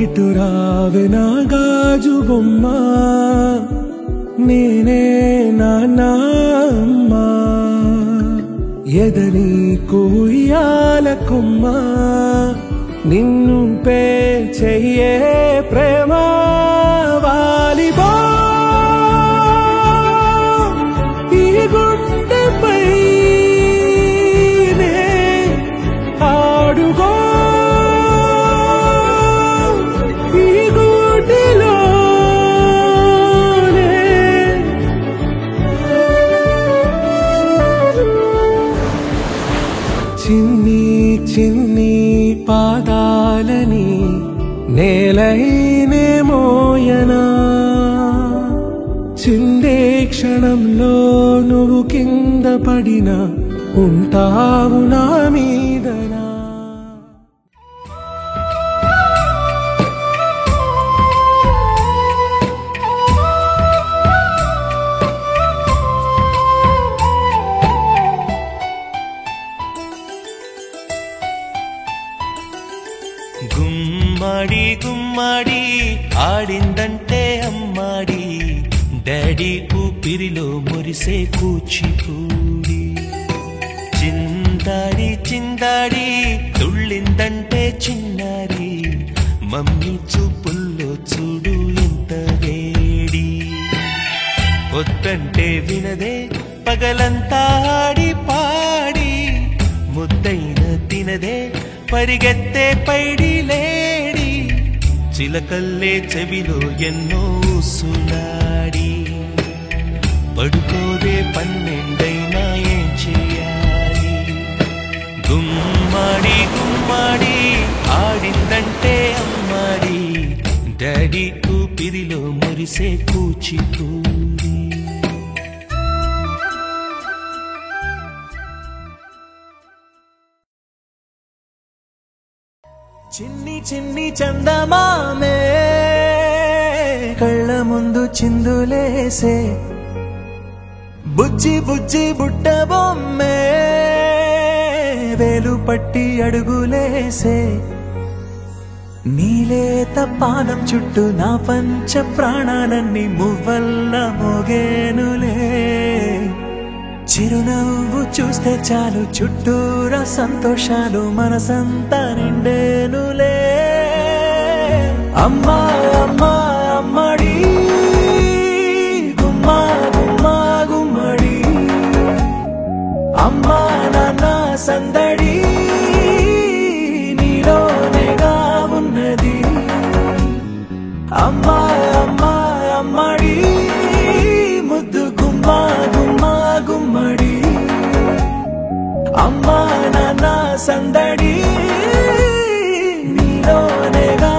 ఇటు రావే నా గాజు బొమ్మ నేనే నాన్నమ్మ ఎదని కుయ్యాల కొమ్మ నిన్ను పే చెయ్యే ప్రేమ వాలిబా ఈ గుండెపై నే ఆడుగో ఈ గుండెలోనే చిన్ని చిన్ని పాదాలని నేలైనే మోయనా చిందే క్షణంలో నువ్వు కింద పడినా ఉంటావు నా మీదనా గుమ్మడి గుమ్మడి ఆడిందంటే అమ్మాడి డాడీ ఊపిరిలో మురిసే కూచిపూడి చిందాడి చిందాడి తుళ్ళిందంటే చిన్నారి మమ్మీ చూపుల్లో చూడు ఎంత వేడి వద్దంటే వినదే పగలంతా ఆడి పాడి ముద్దైన తినదే పరిగెత్తే పైడి లేడి చిలకల్లే చెవిలో ఎన్నో సులాడి పడుకోదే పన్నెండైనా ఏం చేయాలి గుమ్మాడి గుమ్మాడి ఆడిందంటే అమ్మాడి డాడీ ఊపిరిలో మురిసే కూచిపూడి చిన్ని చిన్ని చందమామే కళ్ళ ముందు చిందులేసే బుజ్జి బుజ్జి బుట్ట బొమ్మే వేలు పట్టి అడుగులేసే నీలేత పాదం చుట్టూ నా పంచ ప్రాణాలన్నీ మువ్వల్ల మోగేనులే చిరునవ్వు చూస్తే చాలు చుట్టూరా సంతోషాలు మనసంతా నిండేనులే అమ్మా అమ్మా అమ్మడి గుమ్మా గుమ్మా గుమ్మడి అమ్మా నాన్న సందడి నీలోనేగా ఉన్నది అమ్మా అమ్మా అమ్మడి ముద్దు గుమ్మా గుమ్మా గుమ్మడి అమ్మా నాన్న సందడి నీలోనేగా